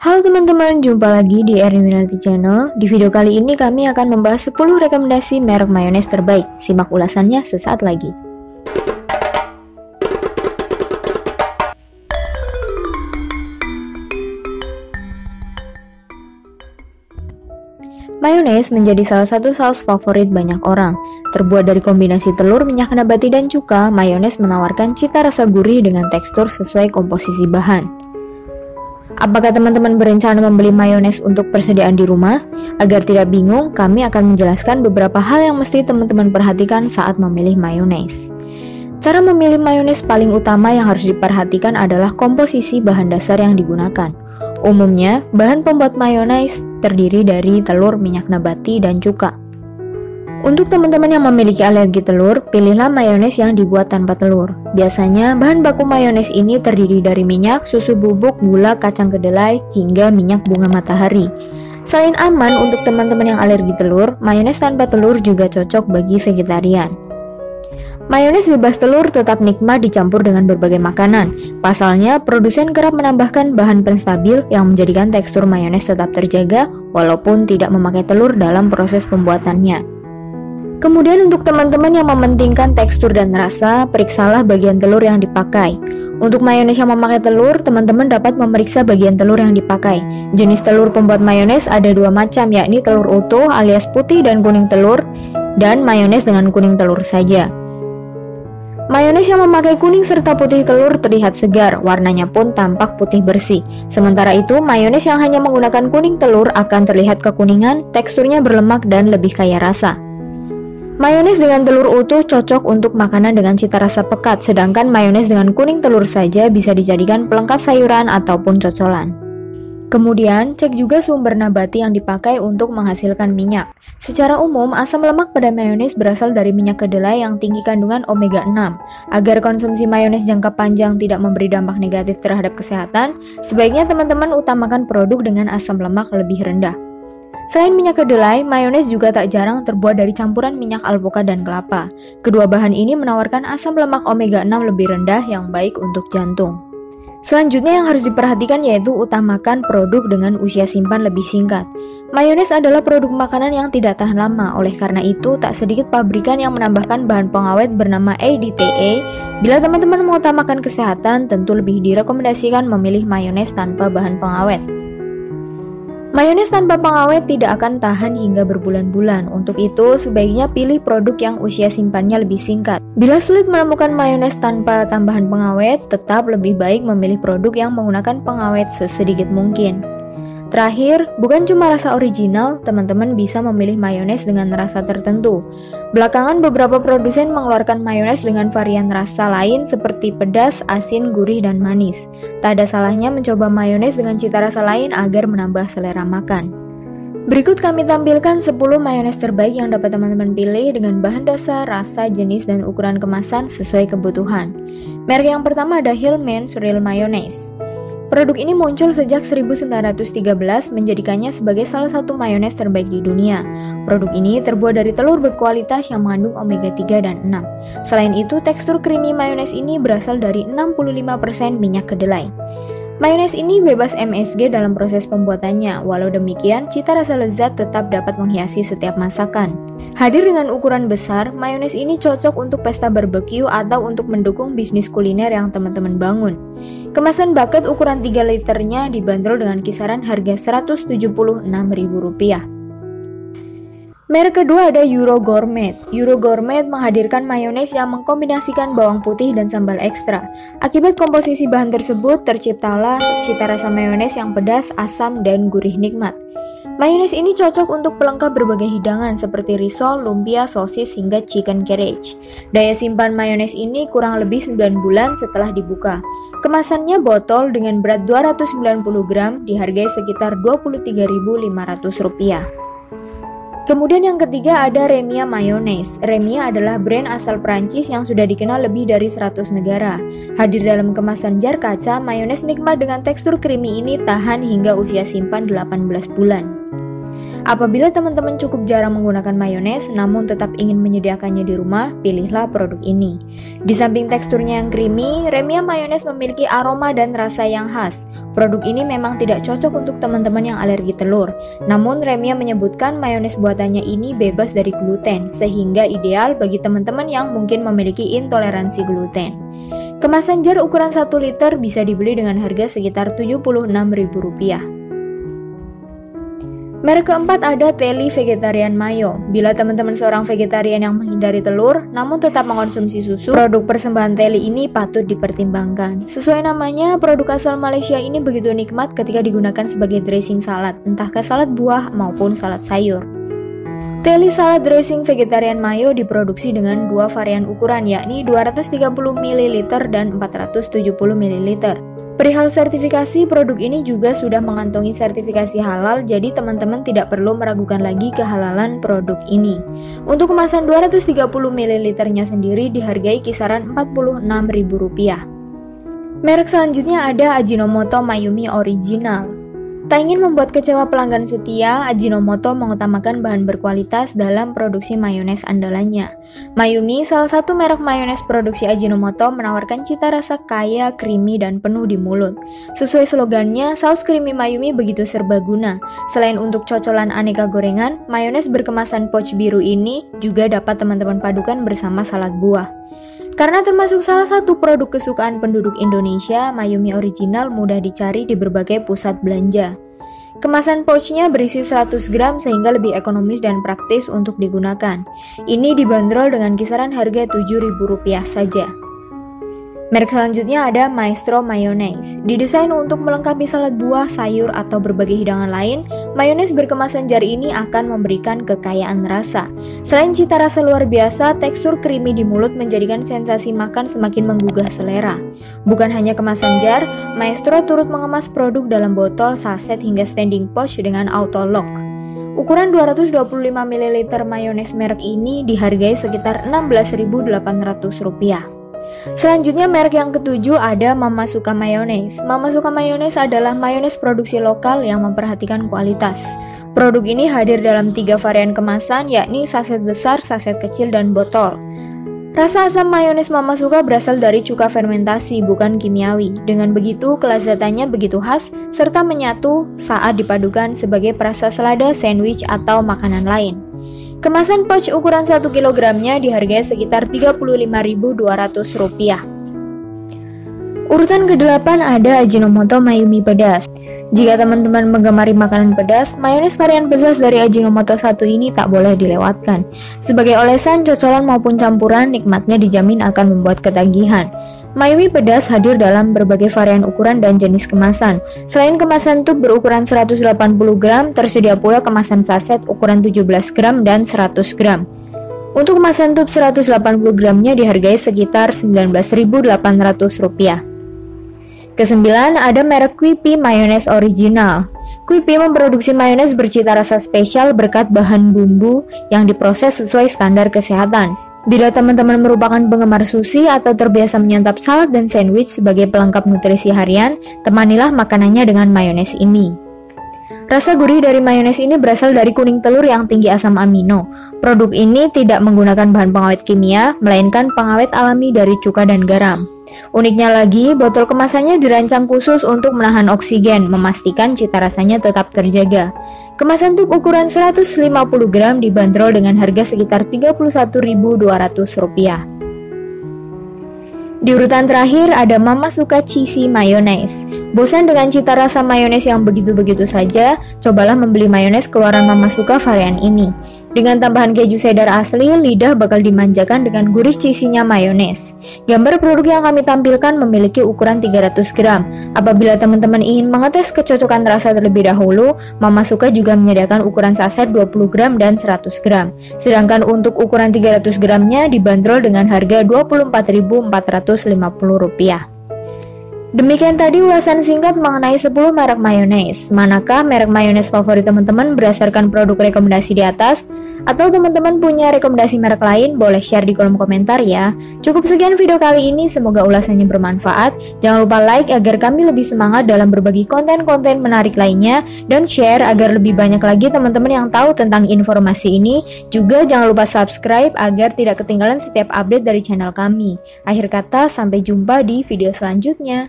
Halo teman-teman, jumpa lagi di Erwinarti Channel. Di video kali ini kami akan membahas 10 rekomendasi merek mayones terbaik. Simak ulasannya sesaat lagi. Mayones menjadi salah satu saus favorit banyak orang. Terbuat dari kombinasi telur, minyak nabati, dan cuka, mayones menawarkan cita rasa gurih dengan tekstur sesuai komposisi bahan. Apakah teman-teman berencana membeli mayones untuk persediaan di rumah? Agar tidak bingung, kami akan menjelaskan beberapa hal yang mesti teman-teman perhatikan saat memilih mayones. Cara memilih mayones paling utama yang harus diperhatikan adalah komposisi bahan dasar yang digunakan. Umumnya, bahan pembuat mayones terdiri dari telur, minyak nabati, dan cuka. Untuk teman-teman yang memiliki alergi telur, pilihlah mayones yang dibuat tanpa telur. Biasanya, bahan baku mayones ini terdiri dari minyak, susu bubuk, gula, kacang kedelai, hingga minyak bunga matahari. Selain aman untuk teman-teman yang alergi telur, mayones tanpa telur juga cocok bagi vegetarian. Mayones bebas telur tetap nikmat dicampur dengan berbagai makanan. Pasalnya, produsen kerap menambahkan bahan penstabil yang menjadikan tekstur mayones tetap terjaga walaupun tidak memakai telur dalam proses pembuatannya. Kemudian untuk teman-teman yang mementingkan tekstur dan rasa, periksalah bagian telur yang dipakai. Untuk mayones yang memakai telur, teman-teman dapat memeriksa bagian telur yang dipakai. Jenis telur pembuat mayones ada dua macam, yakni telur utuh alias putih dan kuning telur, dan mayones dengan kuning telur saja. Mayones yang memakai kuning serta putih telur terlihat segar, warnanya pun tampak putih bersih. Sementara itu, mayones yang hanya menggunakan kuning telur akan terlihat kekuningan, teksturnya berlemak dan lebih kaya rasa. Mayones dengan telur utuh cocok untuk makanan dengan cita rasa pekat, sedangkan mayones dengan kuning telur saja bisa dijadikan pelengkap sayuran ataupun cocolan. Kemudian, cek juga sumber nabati yang dipakai untuk menghasilkan minyak. Secara umum, asam lemak pada mayones berasal dari minyak kedelai yang tinggi kandungan omega 6. Agar konsumsi mayones jangka panjang tidak memberi dampak negatif terhadap kesehatan, sebaiknya teman-teman utamakan produk dengan asam lemak lebih rendah. Selain minyak kedelai, mayones juga tak jarang terbuat dari campuran minyak alpukat dan kelapa. Kedua bahan ini menawarkan asam lemak omega 6 lebih rendah yang baik untuk jantung. Selanjutnya yang harus diperhatikan yaitu utamakan produk dengan usia simpan lebih singkat. Mayones adalah produk makanan yang tidak tahan lama, oleh karena itu tak sedikit pabrikan yang menambahkan bahan pengawet bernama EDTA. Bila teman-teman mengutamakan kesehatan, tentu lebih direkomendasikan memilih mayones tanpa bahan pengawet. Mayones tanpa pengawet tidak akan tahan hingga berbulan-bulan. Untuk itu, sebaiknya pilih produk yang usia simpannya lebih singkat. Bila sulit menemukan mayones tanpa tambahan pengawet, tetap lebih baik memilih produk yang menggunakan pengawet sesedikit mungkin. Terakhir, bukan cuma rasa original, teman-teman bisa memilih mayones dengan rasa tertentu. Belakangan beberapa produsen mengeluarkan mayones dengan varian rasa lain seperti pedas, asin, gurih, dan manis. Tak ada salahnya mencoba mayones dengan cita rasa lain agar menambah selera makan. Berikut kami tampilkan 10 mayones terbaik yang dapat teman-teman pilih dengan bahan dasar, rasa, jenis, dan ukuran kemasan sesuai kebutuhan. Merek yang pertama ada Hillman's Real Mayonnaise. Produk ini muncul sejak 1913 menjadikannya sebagai salah satu mayones terbaik di dunia. Produk ini terbuat dari telur berkualitas yang mengandung omega 3 dan 6. Selain itu, tekstur creamy mayones ini berasal dari 65% minyak kedelai. Mayones ini bebas MSG dalam proses pembuatannya, walau demikian cita rasa lezat tetap dapat menghiasi setiap masakan. Hadir dengan ukuran besar, mayones ini cocok untuk pesta barbeque atau untuk mendukung bisnis kuliner yang teman-teman bangun. Kemasan bucket ukuran 3 liternya dibanderol dengan kisaran harga Rp176.000. Merek kedua ada Euro Gourmet. Euro Gourmet menghadirkan mayones yang mengkombinasikan bawang putih dan sambal ekstra. Akibat komposisi bahan tersebut, terciptalah cita rasa mayones yang pedas, asam, dan gurih nikmat. Mayones ini cocok untuk pelengkap berbagai hidangan seperti risol, lumpia, sosis, hingga chicken carriage. Daya simpan mayones ini kurang lebih 9 bulan setelah dibuka. Kemasannya botol dengan berat 290 gram dihargai sekitar Rp23.500. Kemudian yang ketiga ada Remia Mayonnaise. Remia adalah brand asal Prancis yang sudah dikenal lebih dari 100 negara. Hadir dalam kemasan jar kaca, mayones nikmat dengan tekstur creamy ini tahan hingga usia simpan 18 bulan. Apabila teman-teman cukup jarang menggunakan mayones namun tetap ingin menyediakannya di rumah, pilihlah produk ini. Di samping teksturnya yang creamy, Remia mayones memiliki aroma dan rasa yang khas. Produk ini memang tidak cocok untuk teman-teman yang alergi telur. Namun Remia menyebutkan mayones buatannya ini bebas dari gluten, sehingga ideal bagi teman-teman yang mungkin memiliki intoleransi gluten. Kemasan jar ukuran 1 liter bisa dibeli dengan harga sekitar Rp76.000. Merek keempat ada Telly Vegetarian Mayo. Bila teman-teman seorang vegetarian yang menghindari telur, namun tetap mengkonsumsi susu, produk persembahan Telly ini patut dipertimbangkan. Sesuai namanya, produk asal Malaysia ini begitu nikmat ketika digunakan sebagai dressing salad, entahkah salad buah maupun salad sayur. Telly Salad Dressing Vegetarian Mayo diproduksi dengan dua varian ukuran, yakni 230 ml dan 470 ml. Perihal sertifikasi, produk ini juga sudah mengantongi sertifikasi halal, jadi teman-teman tidak perlu meragukan lagi kehalalan produk ini. Untuk kemasan 230 ml-nya sendiri dihargai kisaran Rp46.000. Merek selanjutnya ada Ajinomoto Mayumi Original. Tak ingin membuat kecewa pelanggan setia, Ajinomoto mengutamakan bahan berkualitas dalam produksi mayones andalannya. Mayumi, salah satu merek mayones produksi Ajinomoto, menawarkan cita rasa kaya, creamy, dan penuh di mulut. Sesuai slogannya, saus creamy Mayumi begitu serbaguna. Selain untuk cocolan aneka gorengan, mayones berkemasan pouch biru ini juga dapat teman-teman padukan bersama salad buah. Karena termasuk salah satu produk kesukaan penduduk Indonesia, Mayumi Original mudah dicari di berbagai pusat belanja. Kemasan pouchnya berisi 100 gram sehingga lebih ekonomis dan praktis untuk digunakan. Ini dibanderol dengan kisaran harga Rp7.000 saja. Merek selanjutnya ada Maestro Mayonnaise. Didesain untuk melengkapi salad buah, sayur, atau berbagai hidangan lain, mayones berkemasan jar ini akan memberikan kekayaan rasa. Selain cita rasa luar biasa, tekstur creamy di mulut menjadikan sensasi makan semakin menggugah selera. Bukan hanya kemasan jar, Maestro turut mengemas produk dalam botol, saset, hingga standing pouch dengan auto lock. Ukuran 225 ml mayones merek ini dihargai sekitar Rp16.800. Selanjutnya merek yang ketujuh ada Mama Suka Mayonnaise. Mama Suka Mayonnaise adalah mayones produksi lokal yang memperhatikan kualitas. Produk ini hadir dalam 3 varian kemasan, yakni saset besar, saset kecil, dan botol. Rasa asam mayones Mama Suka berasal dari cuka fermentasi, bukan kimiawi. Dengan begitu, kelezatannya begitu khas, serta menyatu saat dipadukan sebagai perasa selada, sandwich, atau makanan lain. Kemasan pouch ukuran 1 kg-nya dihargai sekitar Rp35.200. Urutan ke-8 ada Ajinomoto Mayumi Pedas. Jika teman-teman menggemari makanan pedas, mayones varian pedas dari Ajinomoto 1 ini tak boleh dilewatkan. Sebagai olesan, cocolan maupun campuran, nikmatnya dijamin akan membuat ketagihan. Mayumi pedas hadir dalam berbagai varian ukuran dan jenis kemasan. Selain kemasan tub berukuran 180 gram, tersedia pula kemasan saset ukuran 17 gram dan 100 gram. Untuk kemasan tub 180 gramnya dihargai sekitar Rp19.800. Kesembilan ada merek Quippy Mayonnaise Original. Quippy memproduksi mayones bercita rasa spesial berkat bahan bumbu yang diproses sesuai standar kesehatan. Bila teman-teman merupakan penggemar sushi atau terbiasa menyantap salad dan sandwich sebagai pelengkap nutrisi harian, temanilah makanannya dengan mayones ini. Rasa gurih dari mayones ini berasal dari kuning telur yang tinggi asam amino. Produk ini tidak menggunakan bahan pengawet kimia, melainkan pengawet alami dari cuka dan garam. Uniknya lagi, botol kemasannya dirancang khusus untuk menahan oksigen, memastikan cita rasanya tetap terjaga. Kemasan tub ukuran 150 gram dibanderol dengan harga sekitar Rp31.200. Di urutan terakhir ada Mama Suka Cheesy Mayonnaise. Bosan dengan cita rasa mayones yang begitu-begitu saja? Cobalah membeli mayones keluaran Mama Suka varian ini. Dengan tambahan keju cheddar asli, lidah bakal dimanjakan dengan gurih cheesy-nya mayones. Gambar produk yang kami tampilkan memiliki ukuran 300 gram. Apabila teman-teman ingin mengetes kecocokan rasa terlebih dahulu, Mama Suka juga menyediakan ukuran saset 20 gram dan 100 gram. Sedangkan untuk ukuran 300 gramnya dibanderol dengan harga Rp24.450. Demikian tadi ulasan singkat mengenai 10 merek mayones. Manakah merek mayones favorit teman-teman berdasarkan produk rekomendasi di atas? Atau teman-teman punya rekomendasi merek lain, boleh share di kolom komentar ya. Cukup sekian video kali ini, semoga ulasannya bermanfaat. Jangan lupa like agar kami lebih semangat dalam berbagi konten-konten menarik lainnya, dan share agar lebih banyak lagi teman-teman yang tahu tentang informasi ini. Juga jangan lupa subscribe agar tidak ketinggalan setiap update dari channel kami. Akhir kata, sampai jumpa di video selanjutnya.